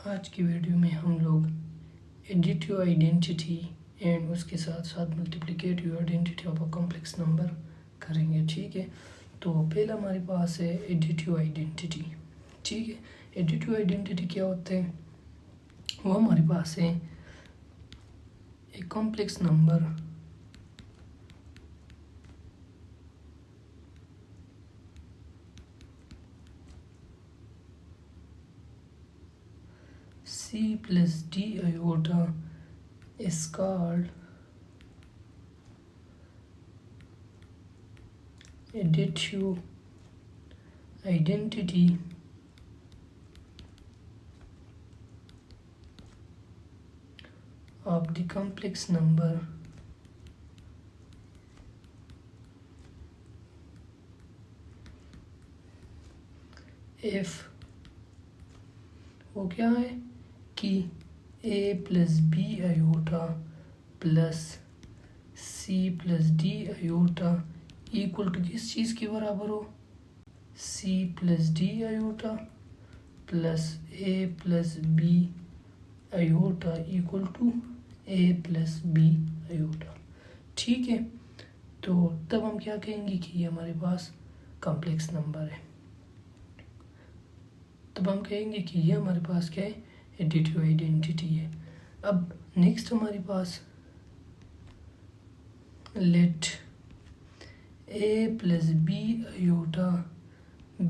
आज की वीडियो में हम लोग एडिटिव आइडेंटिटी एंड उसके साथ साथ multiplicative identity of a complex number करेंगे। ठीक है, तो पहला हमारे पास है एडिटिव आइडेंटिटी। ठीक है, एडिटिव आइडेंटिटी क्या होते हैं? वो हमारे पास है एक complex number C plus D iota is called additive identity of the complex number if वो क्या है कि a plus b iota plus c plus d iota equal to किस चीज़ के बराबर हो? c plus d iota plus a plus b iota equal to a plus b iota। ठीक है, तो तब हम क्या कहेंगे कि ये हमारे पास कॉम्प्लेक्स नंबर है। तब हम कहेंगे कि ये हमारे पास क्या है? एडिटिव आइडेंटिटी है। अब नेक्स्ट हमारे पास late a plus b iota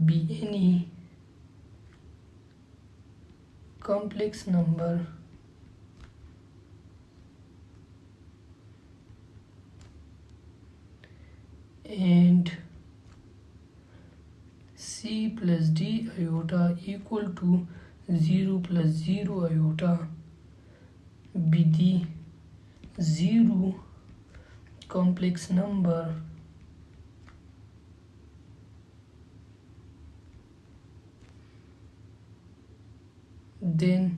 be any complex number and c plus d iota equal to 0 plus 0 iota be the zero complex number then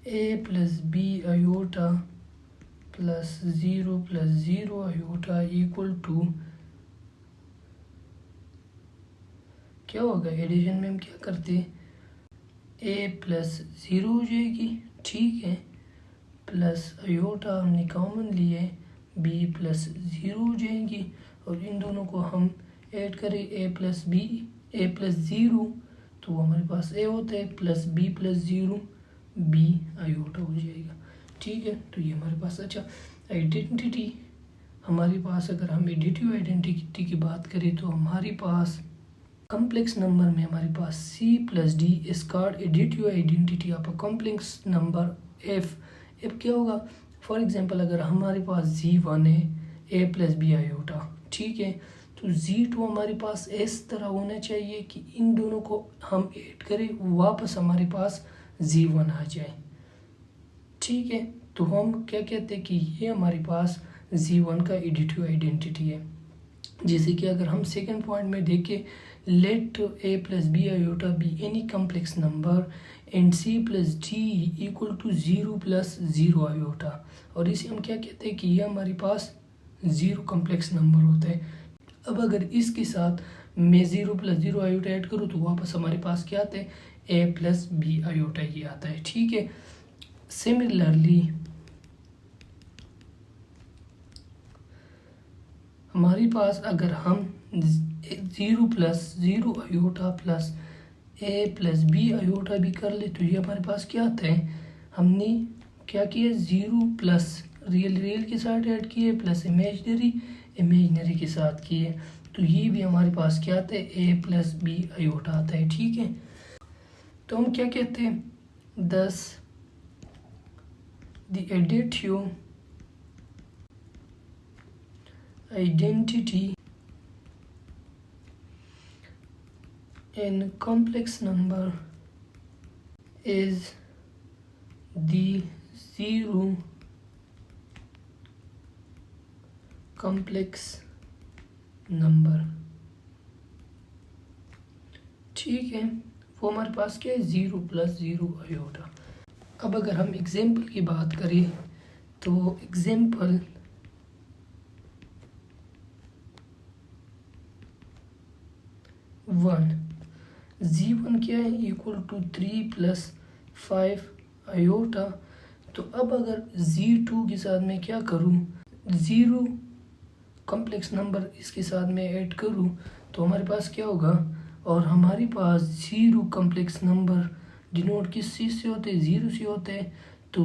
a plus b iota plus 0 plus 0 iota equal to क्या होगा? Addition में हम क्या करते हैं? a plus 0 हो जाएगी, ठीक है, प्लस आयोटा हमने कॉमन लिए b प्लस 0 हो जाएंगी और इन दोनों को हम ऐड करें a प्लस 0 तो वो हमारे पास a होता है plus b plus 0 b iota हो जाएगा। ठीक है, तो ये हमारे पास अच्छा आइडेंटिटी हमारे पास। अगर हम एडिटिव आइडेंटिटी की बात करें तो हमारे पास कॉम्प्लेक्स नंबर में हमारे पास c plus D is called additive identity of a complex number f क्या होगा? फॉर एग्जांपल अगर हमारे पास z1 है a प्लस बी आयोटा, ठीक है, तो z2 हमारे पास इस तरह होना चाहिए कि इन दोनों को हम ऐड करें वापस हमारे पास z1 आ जाए। ठीक है, तो हम क्या कहते हैं कि ये हमारे पास z1 का एडिटिव आइडेंटिटी है। जैसे कि अगर हम सेकंड पॉइंट में देखें, let a plus B iota be any complex number and c plus D equal to 0 plus 0 iota, और इसे हम क्या कहते हैं कि ये हमारे पास 0 कॉम्प्लेक्स नंबर होता है। अब अगर इसके साथ मैं 0 प्लस 0 आयोटा ऐड करूँ तो वापस हमारे पास क्या आता है? a प्लस बी आयोटा ये आता है। ठीक है, सिमिलरली हमारे पास अगर हम 0 plus 0 iota plus a plus B iota भी कर ले तो ये हमारे पास क्या आता है? हमने क्या किया? 0 प्लस रियल के साथ ऐड किए प्लस इमेजनरी के साथ किए, तो ये भी हमारे पास क्या आता है? a प्लस बी आयोटा आता है। ठीक है, तो हम क्या कहते हैं? दस the additive identity in complex number is the zero complex number। ठीक है, वो हमारे पास क्या है? 0 प्लस 0 आयोटा। अब अगर हम एग्जाम्पल की बात करें तो एग्जाम्पल 1 Z1 क्या है, इक्वल टू 3 + 5 आयोटा। तो अब अगर Z2 के साथ में क्या करूँ, 0 कॉम्प्लेक्स नंबर इसके साथ में ऐड करूँ तो हमारे पास क्या होगा, और हमारे पास 0 कॉम्प्लेक्स नंबर डिनोट किस चीज़ से होते हैं, 0 से होते हैं। तो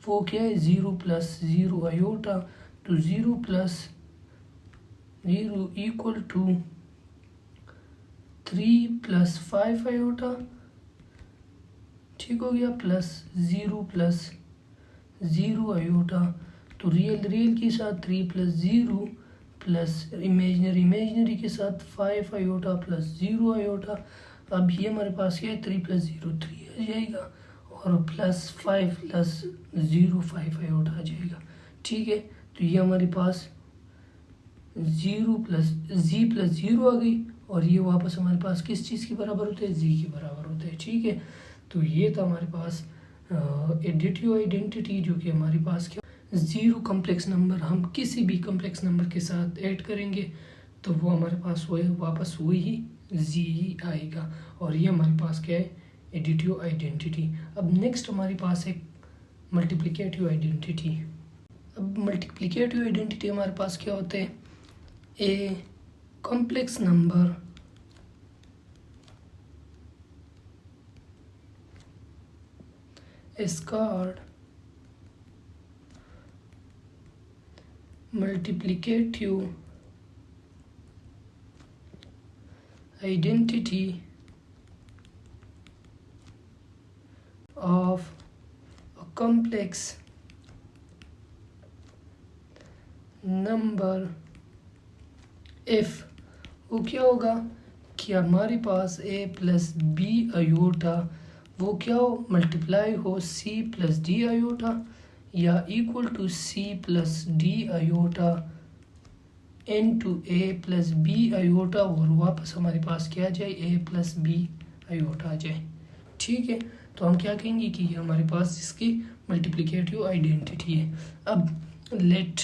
वो क्या है, 0 + 0 आयोटा। तो 0 + 0 इक्वल टू 3 + 5 आयोटा, ठीक हो गया, प्लस 0 + 0 आयोटा। तो रियल के साथ 3 + 0 प्लस इमेजनरी के साथ 5 आयोटा प्लस 0 आयोटा। अब ये हमारे पास क्या है, 3 + 0 3 आ जाएगा, और प्लस 5 + 0 5 आयोटा आ जाएगा, ठीक है। तो ये हमारे पास 0 + Z + 0 आ गई, और ये वापस हमारे पास किस चीज़ के बराबर होते हैं, Z के बराबर होते हैं, ठीक है। तो ये था हमारे पास एडिटिव आइडेंटिटी, जो कि हमारे पास क्या, 0 कॉम्प्लेक्स नंबर हम किसी भी कॉम्प्लेक्स नंबर के साथ ऐड करेंगे तो वो हमारे पास वापस वही Z ही आएगा, और ये हमारे पास क्या है, एडिटिव आइडेंटिटी। अब नेक्स्ट हमारे पास है मल्टीप्लिकेटिव आइडेंटिटी। अब मल्टीप्लिकेटिव आइडेंटिटी हमारे पास क्या होते हैं, a complex number is called multiplicative identity of a complex number if वो क्या होगा कि हमारे पास a + b आयोटा वो क्या हो, मल्टीप्लाई हो c + d आयोटा, या equal to c + d iota into a + b iota, और वापस हमारे पास क्या आ जाए, a + b आयोटा आ जाए, ठीक है। तो हम क्या कहेंगे कि ये हमारे पास इसकी मल्टीप्लिकेटिव आइडेंटिटी है। अब let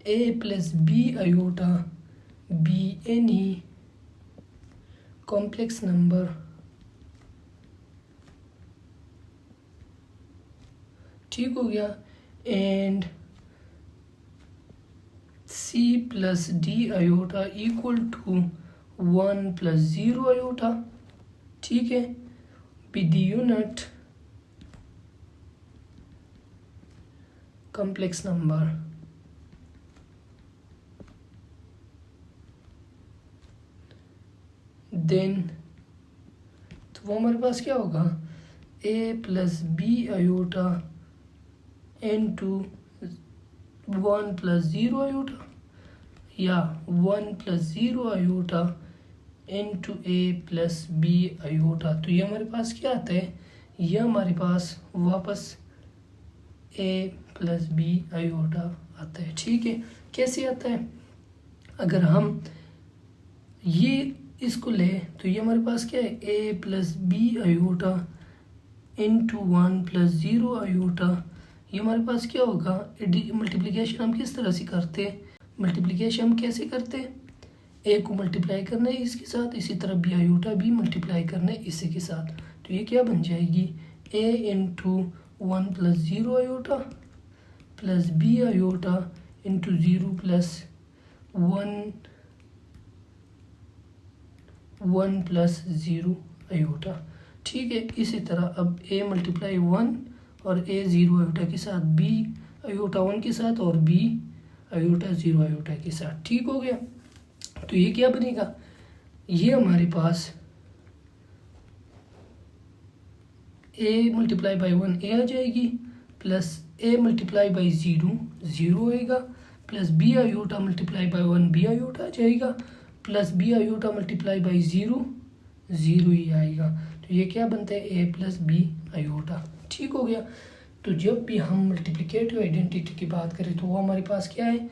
a + b iota be any complex number, ठीक हो गया, and c + d iota equal to 1 + 0 iota, ठीक है, with unit complex number. Then तो वो हमारे पास क्या होगा, a + b iota into 1 + 0 iota, या 1 + 0 iota into a + b iota. तो ये हमारे पास क्या आता है, ये हमारे पास वापस a + b आयोटा आता है, ठीक है। कैसे आता है, अगर हम ये इसको ले तो ये हमारे पास क्या है, a + b iota into 1 + 0 iota. ये हमारे पास क्या होगा, मल्टीप्लिकेशन हम किस तरह से करते हैं, मल्टीप्लिकेशन हम कैसे करते हैं, a को मल्टीप्लाई करना है इसके साथ, इसी तरह b आयोटा भी मल्टीप्लाई करना है इसी के साथ। तो ये क्या बन जाएगी, a into 1 + 0 iota plus b iota into 0 + 1 + 0 iota, ठीक है। इसी तरह अब a × 1 और a 0 आयोटा के साथ, b आयोटा 1 के साथ और b आयोटा 0 आयोटा के साथ, ठीक हो गया। तो ये क्या बनेगा, ये हमारे पास a × 1 a आ जाएगी, प्लस a × 0 0 आएगा, plus b iota × 1 b iota आ जाएगा, प्लस b आयोटा × 0 0 ही आएगा। तो ये क्या बनता है, a + b आयोटा, ठीक हो गया। तो जब भी हम मल्टीप्लिकेटिव आइडेंटिटी की बात करें तो वो हमारे पास क्या है,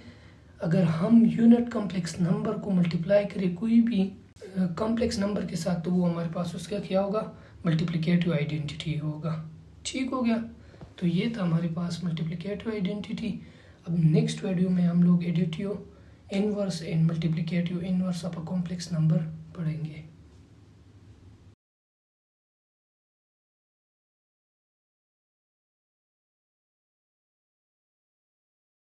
अगर हम यूनिट कॉम्प्लेक्स नंबर को मल्टीप्लाई करें कोई भी कॉम्प्लेक्स नंबर के साथ, तो वो हमारे पास उसका क्या होगा, मल्टीप्लिकेटिव आइडेंटिटी होगा, ठीक हो गया। तो ये था हमारे पास मल्टीप्लिकेटिव आइडेंटिटी। अब नेक्स्ट वीडियो में हम लोग additive inverse and multiplicative inverse of a complex number पढ़ेंगे।